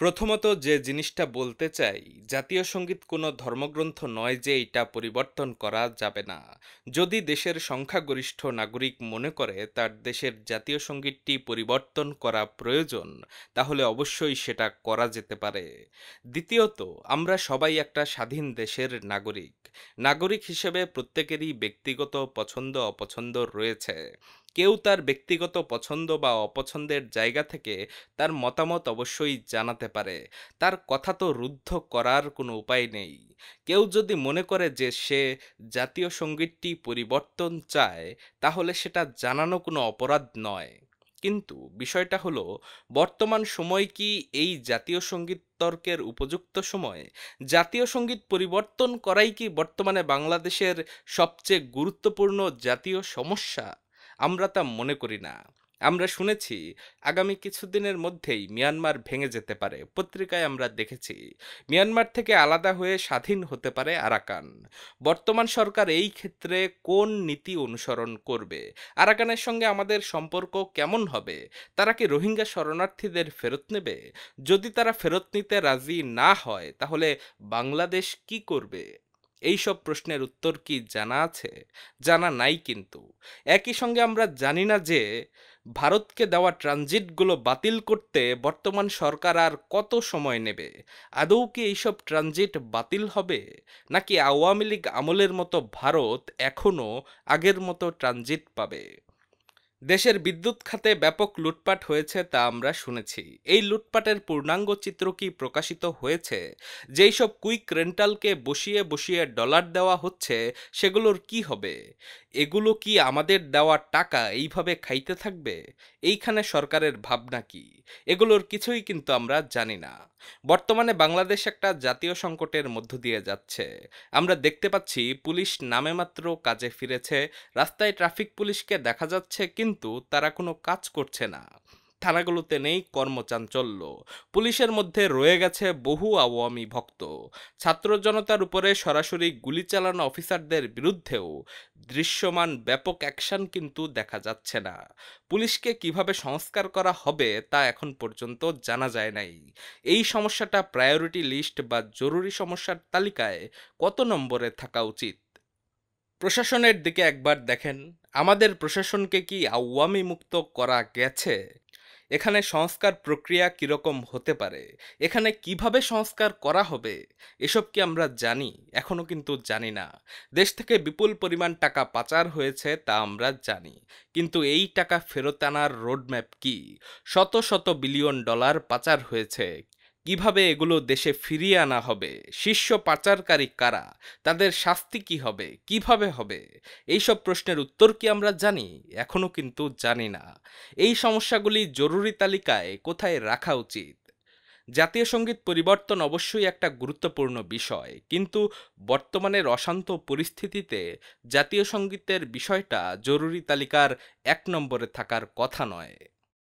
প্রথমত যে জিনিসটা বলতে চাই, জাতীয় সঙ্গীত কোনো ধর্মগ্রন্থ নয় যে এটা পরিবর্তন করা যাবে না। যদি দেশের সংখ্যাগরিষ্ঠ নাগরিক মনে করে তার দেশের জাতীয় সঙ্গীতটি পরিবর্তন করা প্রয়োজন, তাহলে অবশ্যই সেটা করা যেতে পারে। দ্বিতীয়ত, আমরা সবাই একটা স্বাধীন দেশের নাগরিক। নাগরিক হিসেবে প্রত্যেকেরই ব্যক্তিগত পছন্দ অপছন্দ রয়েছে। কেউ তার ব্যক্তিগত পছন্দ বা অপছন্দের জায়গা থেকে তার মতামত অবশ্যই জানাতে পারে। তার কথা তো রুদ্ধ করার কোনো উপায় নেই। কেউ যদি মনে করে যে সে জাতীয় সঙ্গীতটি পরিবর্তন চায়, তাহলে সেটা জানানো কোনো অপরাধ নয়। কিন্তু বিষয়টা হলো, বর্তমান সময় কি এই জাতীয় সঙ্গীত তর্কের উপযুক্ত সময়? জাতীয় সঙ্গীত পরিবর্তন করাই কি বর্তমানে বাংলাদেশের সবচেয়ে গুরুত্বপূর্ণ জাতীয় সমস্যা? আমরা তা মনে করি না। আমরা শুনেছি আগামী কিছুদিনের মধ্যেই মিয়ানমার ভেঙে যেতে পারে। পত্রিকায় আমরা দেখেছি মিয়ানমার থেকে আলাদা হয়ে স্বাধীন হতে পারে আরাকান। বর্তমান সরকার এই ক্ষেত্রে কোন নীতি অনুসরণ করবে? আরাকানের সঙ্গে আমাদের সম্পর্ক কেমন হবে? তারা কি রোহিঙ্গা শরণার্থীদের ফেরত নেবে? যদি তারা ফেরত নিতে রাজি না হয়, তাহলে বাংলাদেশ কি করবে? এই সব প্রশ্নের উত্তর কি জানা আছে? জানা নাই কিন্তু। একই সঙ্গে আমরা জানি না যে ভারতকে দেওয়া ট্রানজিটগুলো বাতিল করতে বর্তমান সরকার আর কত সময় নেবে। আদৌ কি এইসব ট্রানজিট বাতিল হবে, নাকি আওয়ামী লীগ আমলের মতো ভারত এখনো আগের মতো ট্রানজিট পাবে? দেশের বিদ্যুৎ খাতে ব্যাপক লুটপাট হয়েছে তা আমরা শুনেছি। এই লুটপাটের পূর্ণাঙ্গ চিত্র কি প্রকাশিত হয়েছে? যেই সব কুইক রেন্টালকে বসিয়ে বসিয়ে ডলার দেওয়া হচ্ছে, সেগুলোর কি হবে? এগুলো কি আমাদের দেওয়া টাকা এইভাবে খাইতে থাকবে? এইখানে সরকারের ভাবনা কি? এগুলোর কিছুই কিন্তু আমরা জানি না। বর্তমানে বাংলাদেশ একটা জাতীয় সংকটের মধ্য দিয়ে যাচ্ছে। আমরা দেখতে পাচ্ছি পুলিশ নামেমাত্র কাজে ফিরেছে। রাস্তায় ট্রাফিক পুলিশকে দেখা যাচ্ছে, কিন্তু তারা কোনো কাজ করছে না। থানাগুলোতে নেই কর্মচাঞ্চল্য। পুলিশের মধ্যে রয়ে গেছে বহু আওয়ামী ভক্ত। ছাত্র জনতার উপরে সরাসরি গুলি চালানো অফিসারদের বিরুদ্ধেও দৃশ্যমান ব্যাপক অ্যাকশন কিন্তু দেখা যাচ্ছে না। পুলিশকে কিভাবে সংস্কার করা হবে তা এখন পর্যন্ত জানা যায় নাই। এই সমস্যাটা প্রায়োরিটি লিস্ট বা জরুরি সমস্যার তালিকায় কত নম্বরে থাকা উচিত? প্রশাসনের দিকে একবার দেখেন। আমাদের প্রশাসনকে কি আওয়ামী মুক্ত করা গেছে? এখানে সংস্কার প্রক্রিয়া কিরকম হতে পারে? এখানে কিভাবে সংস্কার করা হবে? এসব কি আমরা জানি? এখনো কিন্তু জানি না। দেশ থেকে বিপুল পরিমাণ টাকা পাচার হয়েছে তা আমরা জানি, কিন্তু এই টাকা ফেরত আনার রোডম্যাপ কি? শত শত বিলিয়ন ডলার পাচার হয়েছে। কিভাবে এগুলো দেশে ফিরিয়ে আনা হবে? শীর্ষ পাচারকারী কারা? তাদের শাস্তি কি হবে? কিভাবে হবে? এইসব প্রশ্নের উত্তর কি আমরা জানি? এখনো কিন্তু জানি না। এই সমস্যাগুলি জরুরি তালিকায় কোথায় রাখা উচিত? জাতীয় সঙ্গীত পরিবর্তন অবশ্যই একটা গুরুত্বপূর্ণ বিষয়, কিন্তু বর্তমানের অশান্ত পরিস্থিতিতে জাতীয় সঙ্গীতের বিষয়টা জরুরি তালিকার 1 নম্বরে থাকার কথা নয়।